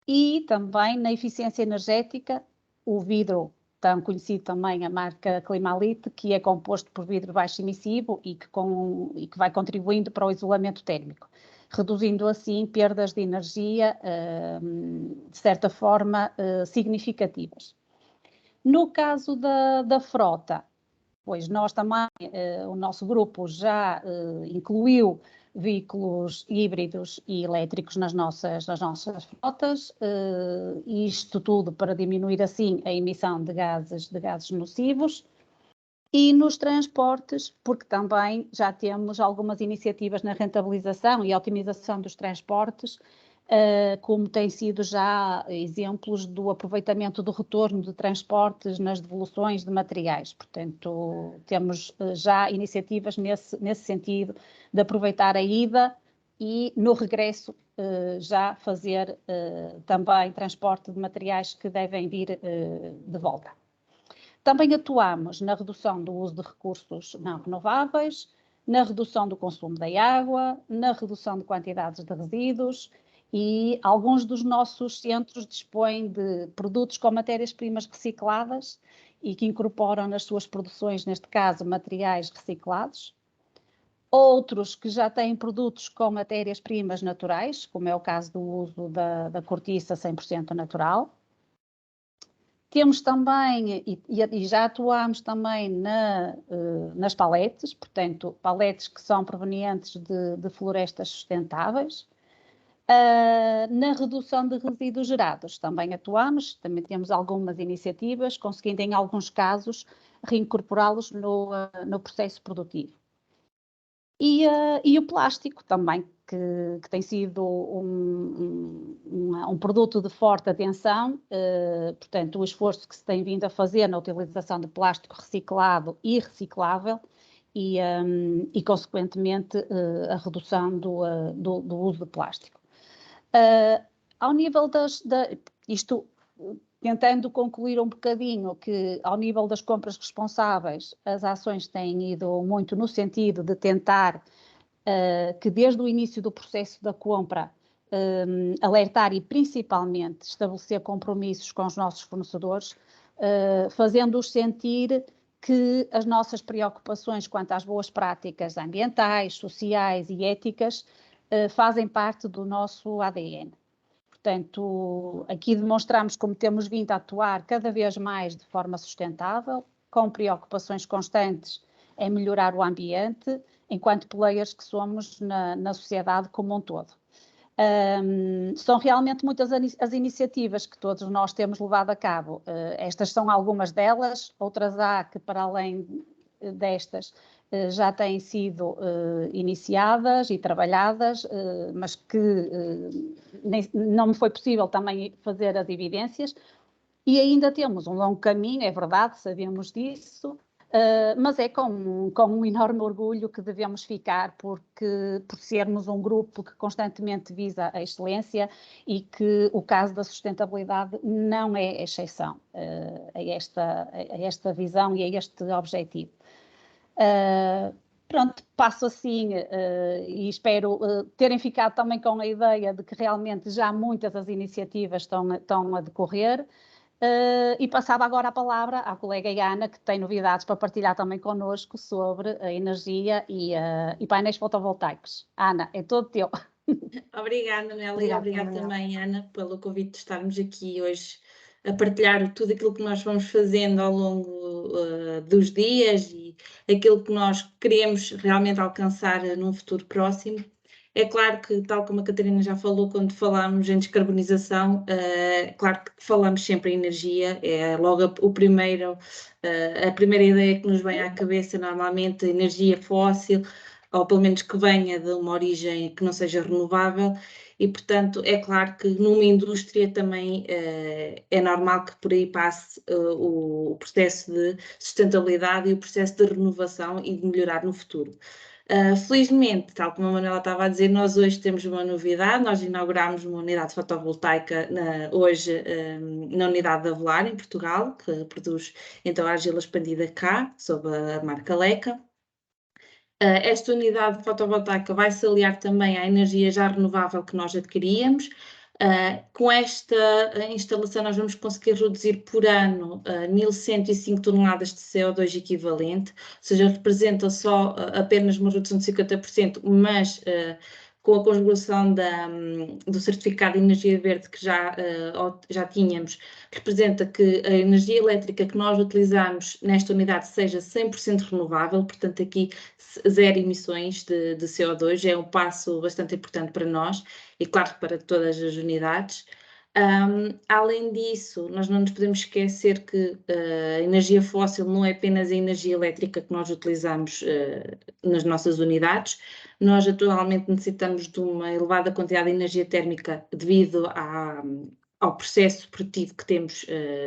E também na eficiência energética, o vidro, tão conhecido também a marca Climalite, que é composto por vidro baixo emissivo e que vai contribuindo para o isolamento térmico, reduzindo assim perdas de energia, de certa forma, significativas. No caso da frota, pois nós também, o nosso grupo já incluiu veículos híbridos e elétricos nas nossas frotas, isto tudo para diminuir assim a emissão de gases nocivos. E nos transportes, porque também já temos algumas iniciativas na rentabilização e otimização dos transportes, como têm sido já exemplos do aproveitamento do retorno de transportes nas devoluções de materiais. Portanto, temos já iniciativas nesse sentido de aproveitar a ida e no regresso já fazer também transporte de materiais que devem vir de volta. Também atuamos na redução do uso de recursos não renováveis, na redução do consumo da água, na redução de quantidades de resíduos e alguns dos nossos centros dispõem de produtos com matérias-primas recicladas e que incorporam nas suas produções, neste caso, materiais reciclados. Outros que já têm produtos com matérias-primas naturais, como é o caso do uso da cortiça 100% natural. Temos também, e já atuamos também nas paletes, portanto, paletes que são provenientes de florestas sustentáveis. Na redução de resíduos gerados também atuamos, também temos algumas iniciativas, conseguindo em alguns casos reincorporá-los no processo produtivo. E o plástico também, que tem sido um produto de forte atenção, portanto, o esforço que se tem vindo a fazer na utilização de plástico reciclado e reciclável e consequentemente, a redução do uso de plástico. Ao nível isto tentando concluir um bocadinho que, ao nível das compras responsáveis, as ações têm ido muito no sentido de tentar que desde o início do processo da compra alertar e principalmente estabelecer compromissos com os nossos fornecedores, fazendo-os sentir que as nossas preocupações quanto às boas práticas ambientais, sociais e éticas fazem parte do nosso ADN. Portanto, aqui demonstramos como temos vindo a atuar cada vez mais de forma sustentável, com preocupações constantes em melhorar o ambiente, enquanto players que somos na sociedade como um todo. São realmente muitas as iniciativas que todos nós temos levado a cabo. Estas são algumas delas, outras há que, para além destas, já têm sido iniciadas e trabalhadas, mas que não me foi possível também fazer as evidências. E ainda temos um longo caminho, é verdade, sabemos disso, mas é com um enorme orgulho que devemos ficar por sermos um grupo que constantemente visa a excelência e que o caso da sustentabilidade não é exceção a esta visão e a este objetivo. Pronto, passo assim e espero terem ficado também com a ideia de que realmente já muitas das iniciativas estão a decorrer. E passava agora a palavra à colega Ana, que tem novidades para partilhar também connosco sobre a energia e painéis fotovoltaicos. Ana, é todo teu. Obrigada, Nélia, e obrigada também, Ana, pelo convite de estarmos aqui hoje a partilhar tudo aquilo que nós vamos fazendo ao longo dos dias e aquilo que nós queremos realmente alcançar num futuro próximo. É claro que, tal como a Catarina já falou, quando falamos em descarbonização, claro que falamos sempre em energia, é logo a primeira ideia que nos vem à cabeça, normalmente, energia fóssil, ou pelo menos que venha de uma origem que não seja renovável, e portanto é claro que numa indústria também é normal que por aí passe o processo de sustentabilidade e o processo de renovação e de melhorar no futuro. Felizmente, tal como a Manuela estava a dizer, nós hoje temos uma novidade, nós inaugurámos uma unidade fotovoltaica hoje na unidade da Avelar, em Portugal, que produz então a argila expandida cá, sob a marca Leca. Esta unidade fotovoltaica vai se aliar também à energia já renovável que nós adquiríamos. Com esta instalação nós vamos conseguir reduzir por ano 1.105 toneladas de CO2 equivalente, ou seja, representa só apenas uma redução de 50%, mas com a conjugação do certificado de energia verde que já tínhamos, representa que a energia elétrica que nós utilizamos nesta unidade seja 100% renovável, portanto aqui zero emissões de CO2, é um passo bastante importante para nós e claro para todas as unidades. Além disso, nós não nos podemos esquecer que a energia fóssil não é apenas a energia elétrica que nós utilizamos nas nossas unidades. Nós atualmente necessitamos de uma elevada quantidade de energia térmica devido ao processo produtivo que temos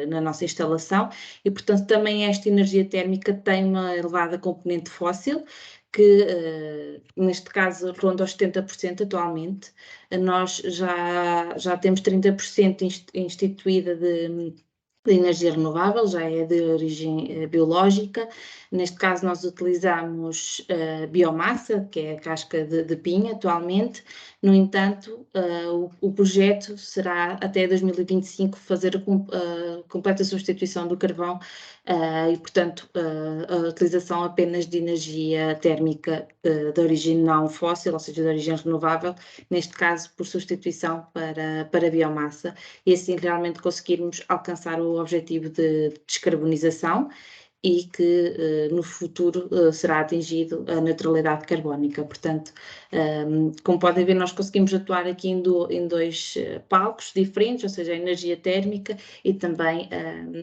na nossa instalação e, portanto, também esta energia térmica tem uma elevada componente fóssil, que neste caso ronda aos 70% atualmente. Nós já temos 30% instituída de energia renovável, já é de origem biológica. Neste caso nós utilizamos biomassa, que é a casca de pinha atualmente. No entanto, o projeto será até 2025 fazer a completa substituição do carvão e, portanto, a utilização apenas de energia térmica de origem não fóssil, ou seja, de origem renovável, neste caso por substituição para biomassa, e assim realmente conseguirmos alcançar o objetivo de descarbonização e que no futuro será atingido a neutralidade carbónica. Portanto, como podem ver, nós conseguimos atuar aqui em dois palcos diferentes, ou seja, a energia térmica e também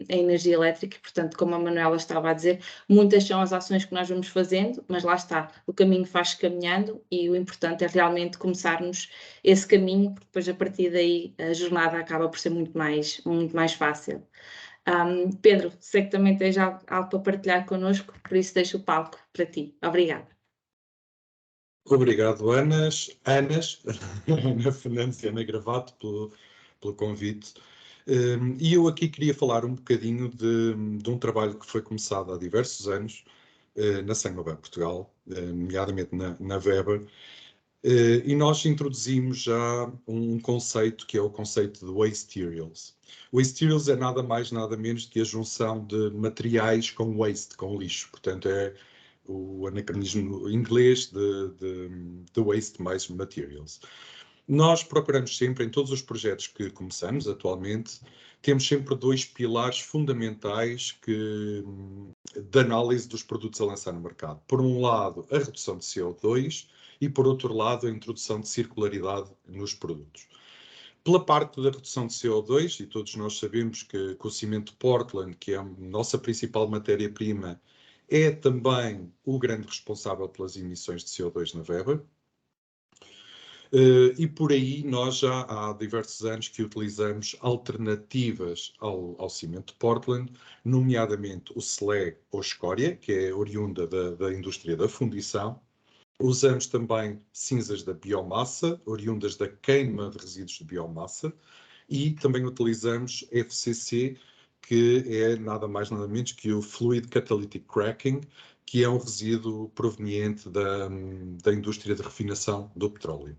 a energia elétrica. Portanto, como a Manuela estava a dizer, muitas são as ações que nós vamos fazendo, mas lá está, o caminho faz-se caminhando e o importante é realmente começarmos esse caminho, porque depois a partir daí a jornada acaba por ser muito mais fácil. Pedro, sei que também tens algo para partilhar connosco, por isso deixo o palco para ti. Obrigada. Obrigado, Ana Fernandes e Ana Gravato, pelo convite. E eu aqui queria falar um bocadinho de um trabalho que foi começado há diversos anos na Saint-Gobain Portugal, nomeadamente na Weber, e nós introduzimos já um conceito que é o conceito de Wasteterials. Wasteterials é nada mais, nada menos que a junção de materiais com waste, com lixo. Portanto, é o anacronismo inglês de Waste mais Materials. Nós procuramos sempre, em todos os projetos que começamos atualmente, temos sempre dois pilares fundamentais de análise dos produtos a lançar no mercado. Por um lado, a redução de CO2 e, por outro lado, a introdução de circularidade nos produtos. Pela parte da redução de CO2, e todos nós sabemos que o cimento Portland, que é a nossa principal matéria-prima, é também o grande responsável pelas emissões de CO2 na Weber. E por aí nós já há diversos anos que utilizamos alternativas ao cimento Portland, nomeadamente o slag ou escória, que é oriunda da indústria da fundição. Usamos também cinzas da biomassa, oriundas da queima de resíduos de biomassa, e também utilizamos FCC, que é nada mais nada menos que o Fluid Catalytic Cracking, que é um resíduo proveniente da indústria de refinação do petróleo.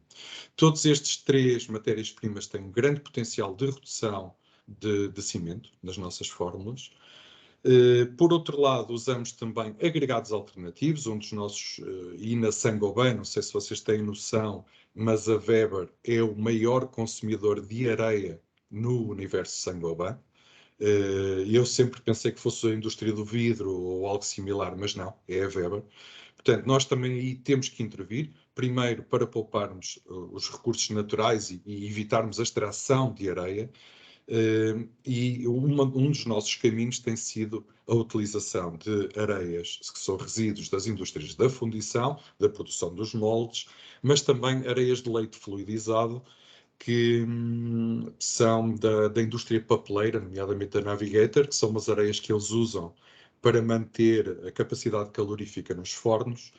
Todos estes três matérias-primas têm um grande potencial de redução de cimento nas nossas fórmulas. Por outro lado, usamos também agregados alternativos, um dos nossos, e na Saint-Gobain, não sei se vocês têm noção, mas a Weber é o maior consumidor de areia no universo Saint-Gobain. Eu sempre pensei que fosse a indústria do vidro ou algo similar, mas não, é a Weber. Portanto, nós também aí temos que intervir, primeiro para pouparmos os recursos naturais e evitarmos a extração de areia, e um dos nossos caminhos tem sido a utilização de areias, que são resíduos das indústrias da fundição, da produção dos moldes, mas também areias de leite fluidizado, que são da indústria papeleira, nomeadamente da Navigator, que são umas areias que eles usam para manter a capacidade calorífica nos fornos,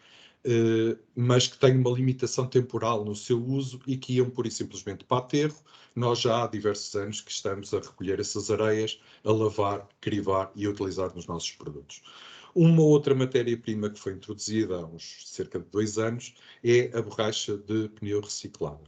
mas que têm uma limitação temporal no seu uso e que iam pura e simplesmente para aterro. Nós já há diversos anos que estamos a recolher essas areias, a lavar, crivar e a utilizar nos nossos produtos. Uma outra matéria-prima que foi introduzida há uns cerca de 2 anos é a borracha de pneu reciclada.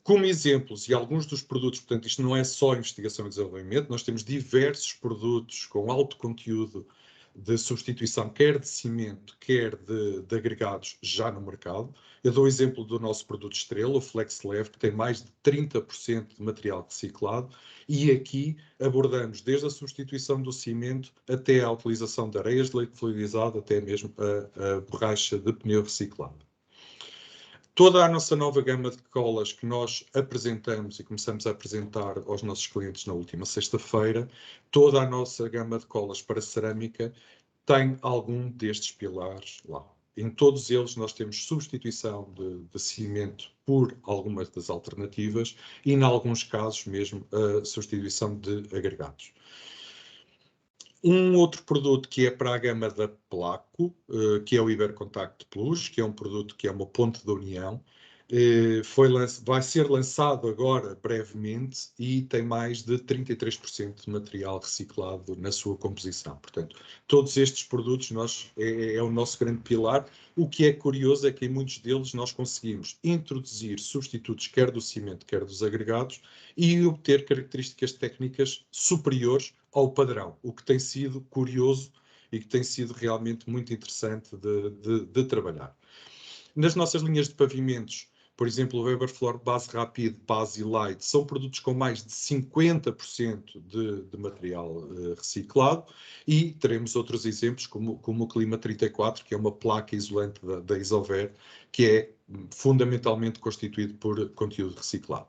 Como exemplos, e alguns dos produtos, portanto, isto não é só investigação e desenvolvimento, nós temos diversos produtos com alto conteúdo de substituição, quer de cimento, quer de agregados já no mercado. Eu dou o exemplo do nosso produto estrela, o FlexLeve, que tem mais de 30% de material reciclado, e aqui abordamos desde a substituição do cimento até a utilização de areias de leite fluidizado, até mesmo a borracha de pneu reciclado. Toda a nossa nova gama de colas que nós apresentamos e começamos a apresentar aos nossos clientes na última sexta-feira, toda a nossa gama de colas para cerâmica tem algum destes pilares lá. Em todos eles nós temos substituição de cimento por algumas das alternativas e, em alguns casos mesmo, a substituição de agregados. Um outro produto que é para a gama da Placo, que é o Ibercontact Plus, que é um produto que é uma ponte de união, vai ser lançado agora brevemente e tem mais de 33% de material reciclado na sua composição. Portanto, todos estes produtos é o nosso grande pilar. O que é curioso é que em muitos deles nós conseguimos introduzir substitutos quer do cimento, quer dos agregados e obter características técnicas superiores ao padrão, o que tem sido curioso e que tem sido realmente muito interessante de trabalhar. Nas nossas linhas de pavimentos, por exemplo, o Weber Floor Base Rapide, Base e Light, são produtos com mais de 50% de material reciclado, e teremos outros exemplos, como o Clima 34, que é uma placa isolante da Isover, que é fundamentalmente constituído por conteúdo reciclado.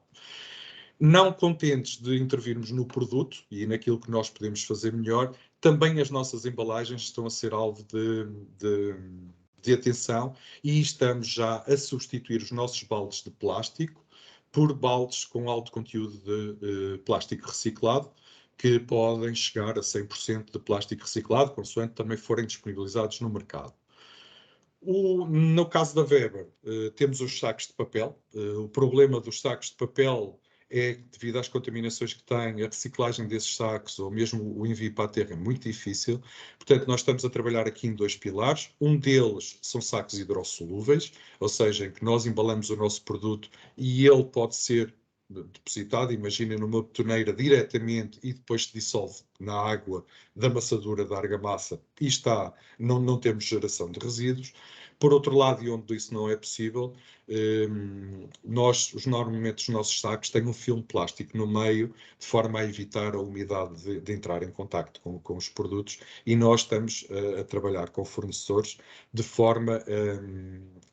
Não contentes de intervirmos no produto e naquilo que nós podemos fazer melhor, também as nossas embalagens estão a ser alvo de atenção, e estamos já a substituir os nossos baldes de plástico por baldes com alto conteúdo de plástico reciclado, que podem chegar a 100% de plástico reciclado, consoante também forem disponibilizados no mercado. No caso da Weber, temos os sacos de papel. O problema dos sacos de papel é que, devido às contaminações que têm, a reciclagem desses sacos ou mesmo o envio para a terra é muito difícil. Portanto, nós estamos a trabalhar aqui em dois pilares. Um deles são sacos hidrossolúveis, ou seja, em que nós embalamos o nosso produto e ele pode ser depositado, imaginem, numa betoneira diretamente e depois se dissolve na água da amassadura da argamassa e não temos geração de resíduos. Por outro lado, e onde isso não é possível, normalmente os nossos sacos têm um filme plástico no meio, de forma a evitar a umidade de entrar em contacto com os produtos, e nós estamos a trabalhar com fornecedores de forma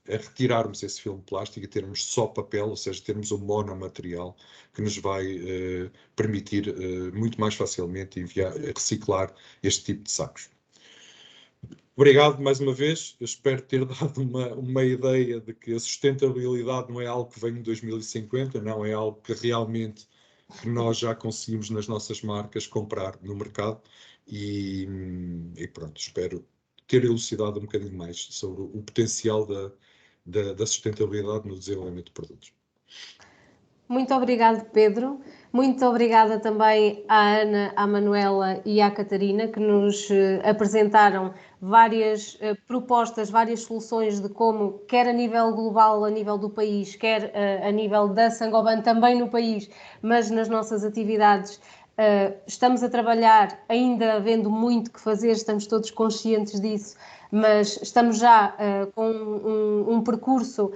a retirarmos esse filme plástico e termos só papel, ou seja, termos um monomaterial que nos vai permitir muito mais facilmente reciclar este tipo de sacos. Obrigado mais uma vez. Eu espero ter dado uma ideia de que a sustentabilidade não é algo que vem em 2050, não é algo que realmente nós já conseguimos nas nossas marcas comprar no mercado, e pronto, espero ter elucidado um bocadinho mais sobre o potencial da sustentabilidade no desenvolvimento de produtos. Muito obrigado, Pedro. Muito obrigada também à Ana, à Manuela e à Catarina, que nos apresentaram várias propostas, várias soluções de como, quer a nível global, a nível do país, quer a nível da Saint-Gobain também no país, mas nas nossas atividades, estamos a trabalhar, ainda havendo muito que fazer, estamos todos conscientes disso, mas estamos já com um percurso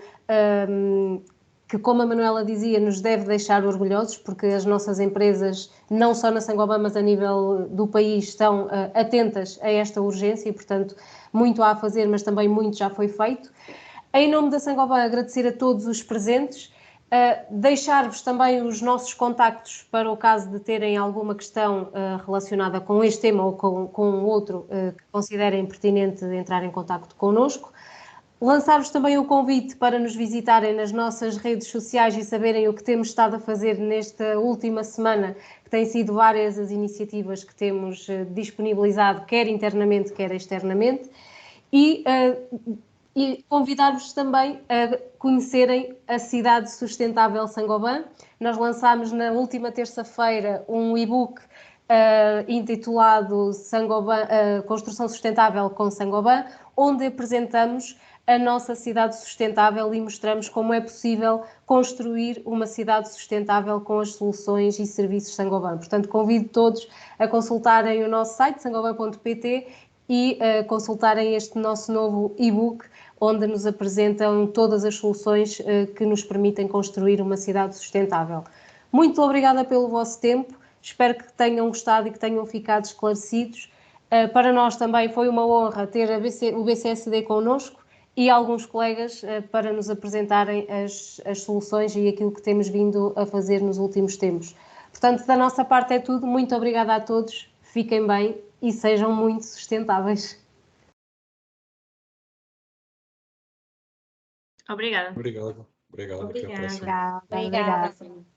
que, como a Manuela dizia, nos deve deixar orgulhosos, porque as nossas empresas, não só na Saint-Gobain, mas a nível do país, estão atentas a esta urgência e, portanto, muito há a fazer, mas também muito já foi feito. Em nome da Saint-Gobain, agradecer a todos os presentes, deixar-vos também os nossos contactos para o caso de terem alguma questão relacionada com este tema ou com outro que considerem pertinente entrar em contacto connosco. Lançar-vos também o convite para nos visitarem nas nossas redes sociais e saberem o que temos estado a fazer nesta última semana, que têm sido várias as iniciativas que temos disponibilizado, quer internamente, quer externamente, e convidar-vos também a conhecerem a Cidade Sustentável Saint-Gobain. Nós lançámos na última terça-feira um e-book intitulado Construção Sustentável com Saint-Gobain, onde apresentamos a nossa cidade sustentável e mostramos como é possível construir uma cidade sustentável com as soluções e serviços Saint-Gobain. Portanto, convido todos a consultarem o nosso site, saint-gobain.pt, e consultarem este nosso novo e-book, onde nos apresentam todas as soluções que nos permitem construir uma cidade sustentável. Muito obrigada pelo vosso tempo, espero que tenham gostado e que tenham ficado esclarecidos. Para nós também foi uma honra ter o BCSD connosco e alguns colegas para nos apresentarem as soluções e aquilo que temos vindo a fazer nos últimos tempos. Portanto, da nossa parte é tudo. Muito obrigada a todos, fiquem bem e sejam muito sustentáveis. Obrigada. Obrigado. Obrigado. Até a próxima. Obrigada. Obrigada. Obrigada.